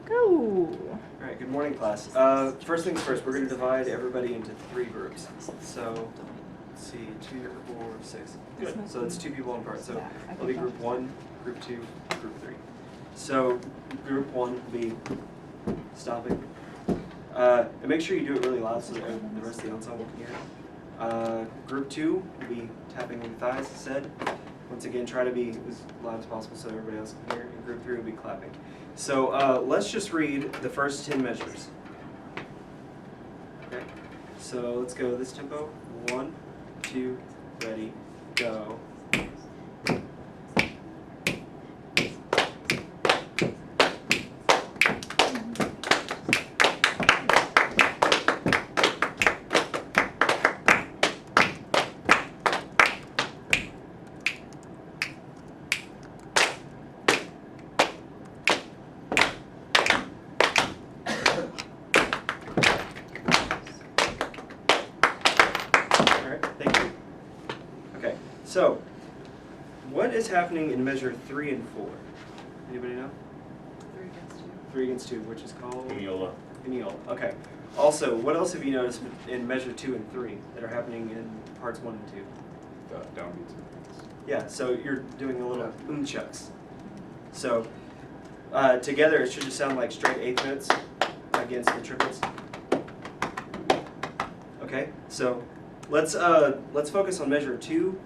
Go. All right, good morning, class. First things first, we're going to divide everybody into 3 groups. So, let's see, 2, 4, 6. Good. So that's 2 people apart. So it'll be group 1, group 2, group 3. So group 1 will be stopping. And make sure you do it really loud so that the rest of the ensemble can hear. Group 2 will be tapping with thighs, as said. Once again, try to be as loud as possible so everybody else can hear. And group 3 will be clapping. So let's just read the first 10 measures. Okay. So let's go this tempo. 1, 2, ready, go. So, what is happening in measure 3 and 4? Anybody know? 3 against 2. 3 against 2, which is called? Eniola. Eniola, okay. Also, what else have you noticed in measure 2 and 3 that are happening in parts 1 and 2? Downbeats. Yeah, so you're doing a little chucks. So, together it should just sound like straight 8th notes against the triplets. Okay, so let's focus on measure 2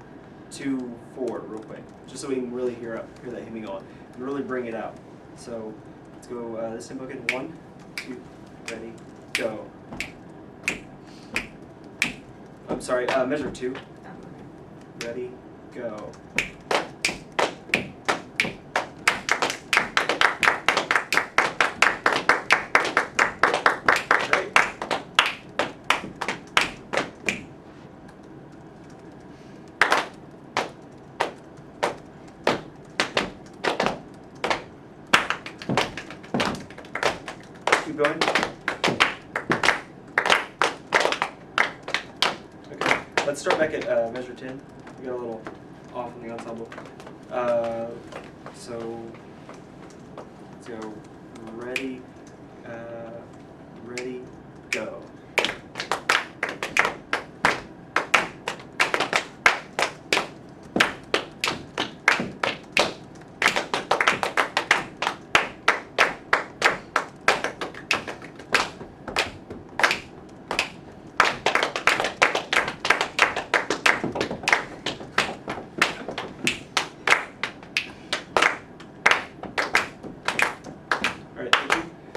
to 4 real quick, just so we can really hear that hemming on and really bring it out. So let's go this tempo again. 1, 2, ready, go. I'm sorry, measure 2. Ready, go. Great. Keep going. Okay, let's start back at measure 10. We got a little off in the ensemble. So let's go. Ready, ready, go.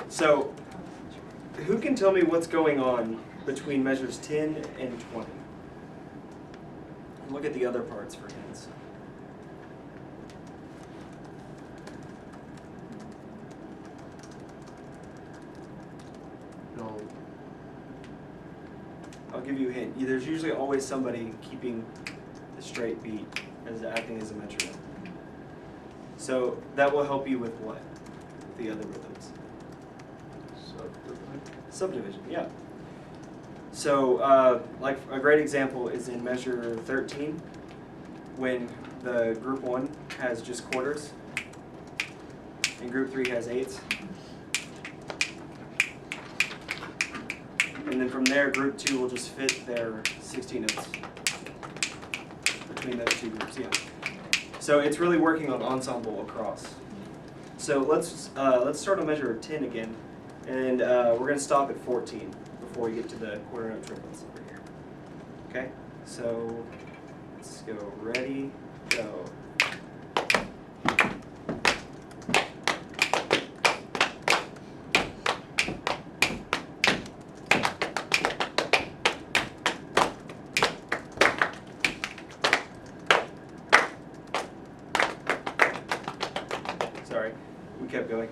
So, who can tell me what's going on between measures 10 and 20? Look at the other parts for hints. No. I'll give you a hint. There's usually always somebody keeping the straight beat as acting as a metronome. So that will help you with what? The other rhythms. Subdivision, yeah. So, like a great example is in measure 13, when the group 1 has just quarters, and group 3 has 8ths. And then from there, group 2 will just fit their 16 notes between those 2 groups, yeah. So it's really working on ensemble across. So let's start on measure 10 again. And we're going to stop at 14 before we get to the quarter note triplets over here. Okay? So let's go. Ready, go. Sorry, we kept going.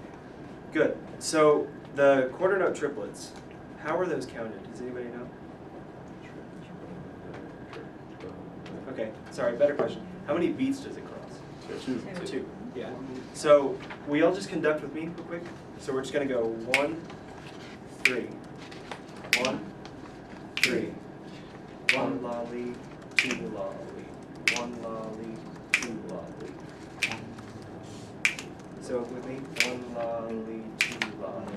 Good. So the quarter note triplets, how are those counted? Does anybody know? Okay, sorry, better question. How many beats does it cross? 2. 2, yeah. So we all just conduct with me real quick. So we're just going to go 1, 3. 1, 3. 1 lolly, 2 lolly. 1 lolly, 2 lolly. So with me, 1 lolly, 2 lolly.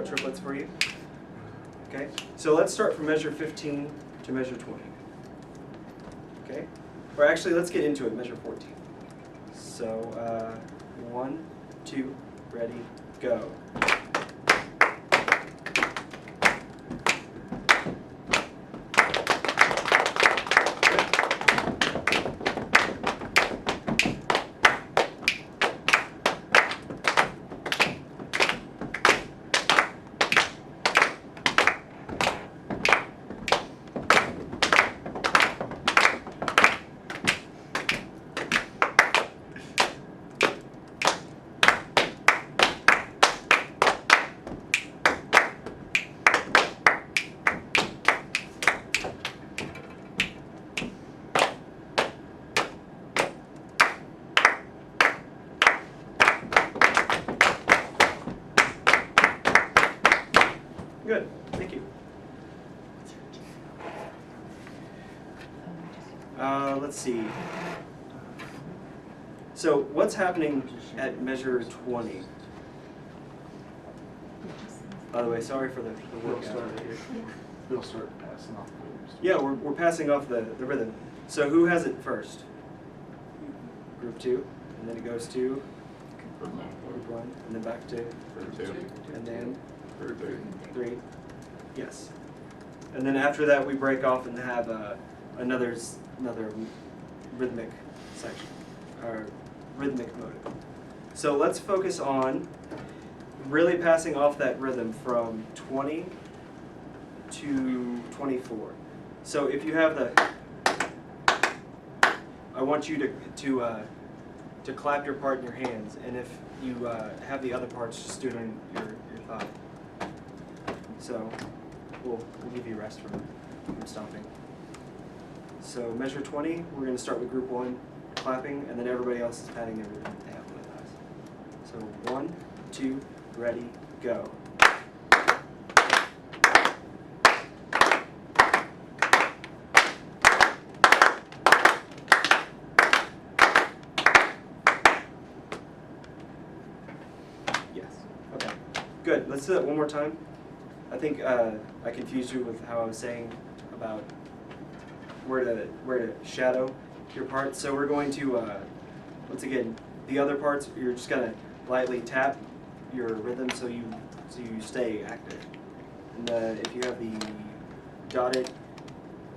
triplets for you. Okay, so let's start from measure 15 to measure 20. Okay, or actually let's get into it, measure 14. So 1, 2, ready, go. Good, thank you. Let's see. So what's happening at measure 20? By the way, sorry for the workout right here. We'll start passing off the rhythms. Yeah, we're passing off the rhythm. So who has it first? Group 2, and then it goes to Group 1, and then back to Group 2. and then Group 3. Yes. And then after that we break off and have another rhythmic section, or rhythmic motive. So let's focus on really passing off that rhythm from 20 to 24. So if you have the, I want you to clap your part in your hands, and if you have the other parts, just do it on your thigh. So we'll give you a rest from stomping. So measure 20, we're going to start with group 1 clapping, and then everybody else is patting their rhythm they have on their thighs. So 1, 2, ready, go. Yes. Okay. Good. Let's do that one more time. I think I confused you with how I was saying about where to shadow your part. So we're going to once again, the other parts you're just gonna lightly tap your rhythm so you stay active. And if you have the dotted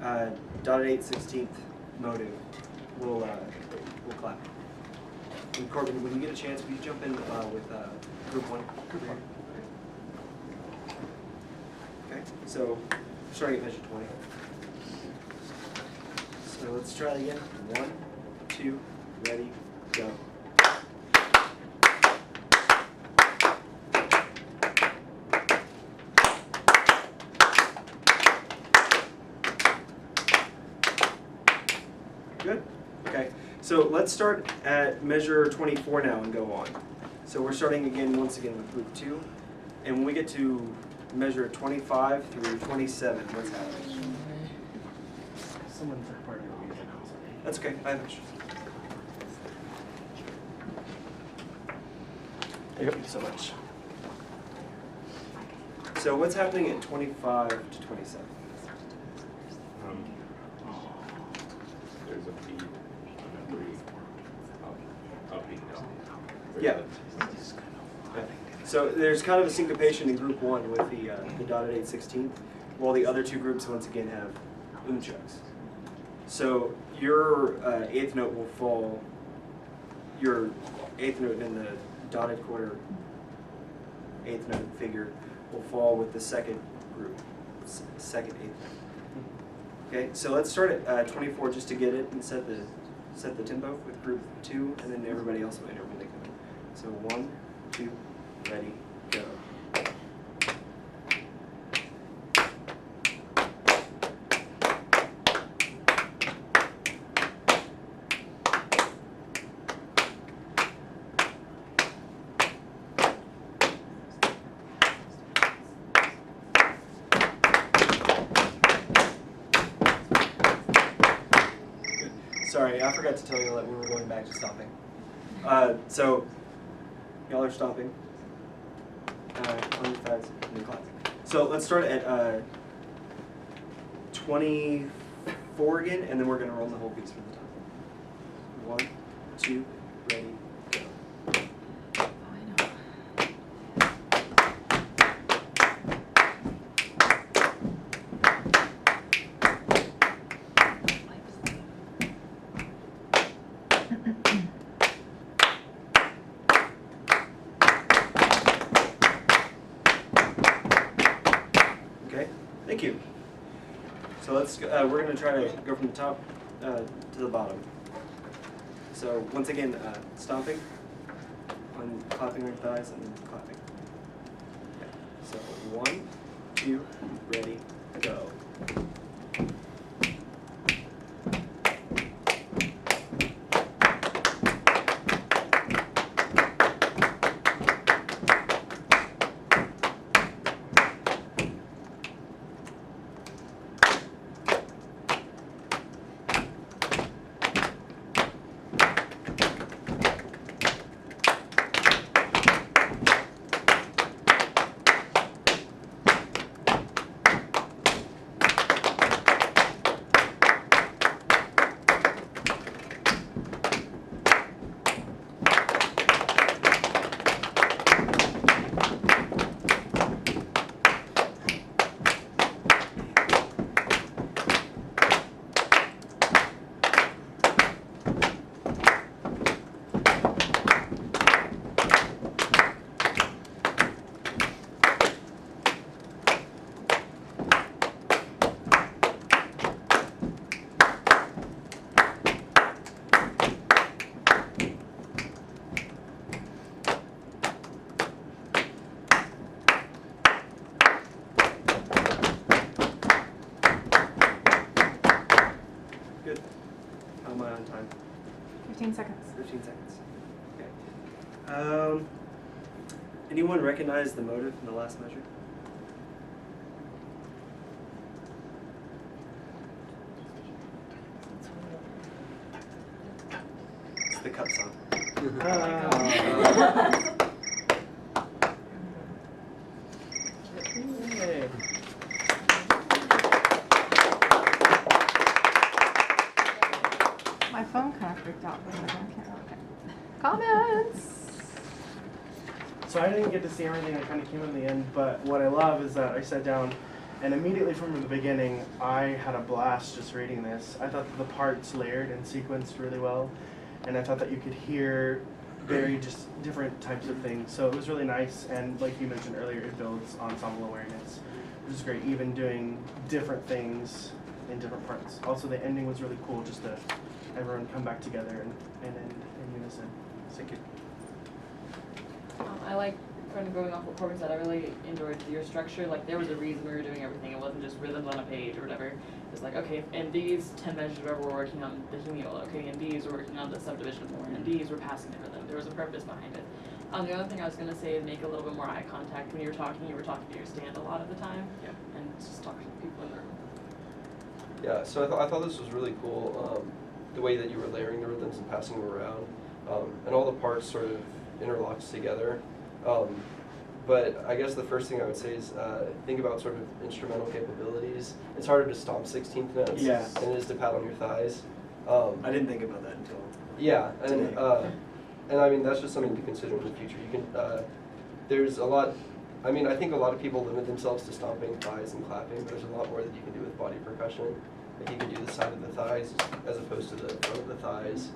8/16 motive, we'll clap. And Corbin, when you get a chance, will you jump in with group 1? Group 1. Okay, so starting at measure 20. So let's try it again. 1, 2, ready, go. Good. Okay. So let's start at measure 24 now and go on. So we're starting once again with group 2, and when we get to measure 25 through 27, what's happening? Someone took part of your music. That's okay. I have extras. Thank you so much. So what's happening at 25 to 27? There's a beat on every up and down. Yeah. So there's kind of a syncopation in group 1 with the dotted 8/16, while the other two groups once again have chugs. So your 8th note will fall, your 8th note in the dotted quarter 8th note figure will fall with the second group, second 8th note. Okay, so let's start at 24 just to get it and set the tempo with group 2, and then everybody else will enter when they come in. So 1, 2, ready, go. Sorry, I forgot to tell you that we were going back to stomping. So, y'all are stomping. on your thighs, and then clap. So let's start at 24 again, and then we're gonna roll the whole piece from the top. 1, 2, ready, go. Okay, thank you. So let's go, we're going to try to go from the top to the bottom. So once again, stomping, on clapping your thighs, and then clapping. Okay. So 1, 2, ready, go. Good. How am I on time? 15 seconds. 15 seconds. Okay. Anyone recognize the motive in the last measure? It's the cup song. Yay. My phone kind of freaked out for a second. I can't okay. Comments! So I didn't get to see everything that kind of came in the end, but what I love is that I sat down and immediately from the beginning, I had a blast just reading this. I thought that the parts layered and sequenced really well, and I thought that you could hear very just different types of things. So it was really nice, and like you mentioned earlier, it builds ensemble awareness, which is great, even doing different things in different parts. Also, the ending was really cool, just to everyone come back together and end in unison. Thank you. I like kind of going off what Corbin said. I really enjoyed your structure. Like there was a reason we were doing everything. It wasn't just rhythms on a page or whatever. It's like okay, and these 10 measures, whatever, we're working on the hemiola. Okay, and these we're working on the subdivision of Morin, and these we're passing the rhythm. There was a purpose behind it. The other thing I was gonna say is make a little bit more eye contact when you were talking. You were talking to your stand a lot of the time, and just talk to the people in the room. Yeah, so I thought this was really cool, the way that you were layering the rhythms and passing them around, and all the parts sort of interlocks together. But I guess the first thing I would say is think about sort of instrumental capabilities. It's harder to stomp 16th notes than it is to pat on your thighs. I didn't think about that until yeah, today. and I mean that's just something to consider in the future. You can there's a lot. I mean, I think a lot of people limit themselves to stomping thighs and clapping, but there's a lot more that you can do with body percussion. Like you can do the side of the thighs as opposed to the front of the thighs.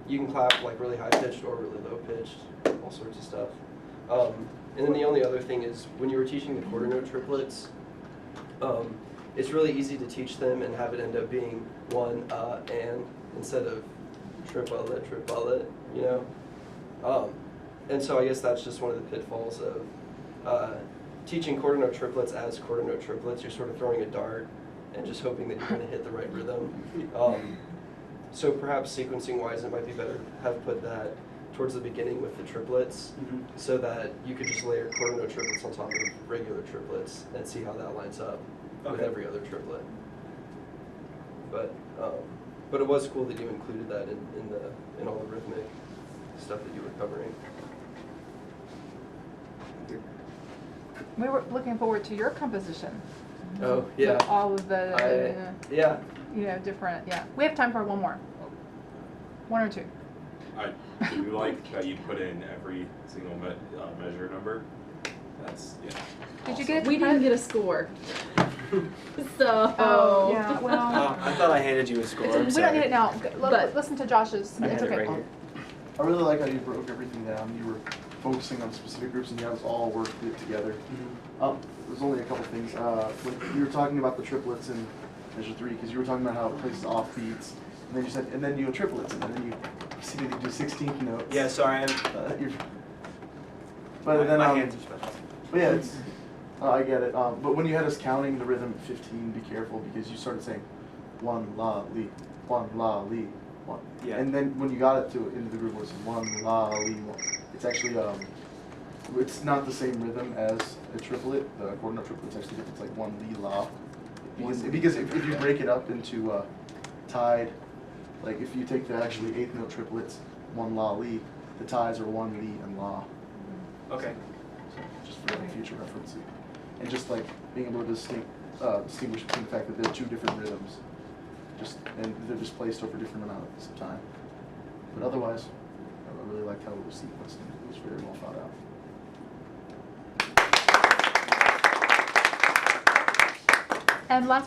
You can clap like really high pitched or really low pitched, all sorts of stuff. And then the only other thing is when you were teaching the quarter note triplets, it's really easy to teach them and have it end up being one and instead of triplet, you know? And so I guess that's just one of the pitfalls of teaching quarter note triplets as quarter note triplets. You're sort of throwing a dart and just hoping that you're going to hit the right rhythm. So perhaps sequencing wise, it might be better to have put that towards the beginning with the triplets, so that you could just layer quarter note triplets on top of regular triplets and see how that lines up with every other triplet. But it was cool that you included that in all the rhythmic stuff that you were covering. We were looking forward to your composition. Oh, yeah. With all of the, Yeah. you know, different, yeah. We have time for one more. One or two. I do like that you put in every single measure number. That's, yeah. Did you get We didn't get a score. So. Oh, yeah, well. I thought I handed you a score. I'm We sorry. don't need it now. But- Listen to Josh's. I It's had it okay. right here. I really like how you broke everything down. You were focusing on specific groups and you had us all work it together. There's only a couple things. When you were talking about the triplets in measure 3, because you were talking about how it places off beats, and then you said, and then you go triplets, and then you proceeded to do 16th notes. Yeah, sorry. But then, my hands are special. but yeah, it's, I get it. But when you had us counting the rhythm at 15, be careful because you started saying 1 la li, 1 la li, 1. Yeah. And then when you got it to into the groove, it was 1 la li 1. It's actually it's not the same rhythm as a triplet. The quarter note triplet's actually different. It's like 1 li la. Because if you break it up into tied, like if you take the actually 8th note triplets, 1 la li, the ties are 1 li and la. Okay. So just for any future reference, and just like being able to distinguish between the fact that they're 2 different rhythms, and they're just placed over different amounts of time. But otherwise, I really liked how it was sequenced, and it was very well thought out. And last but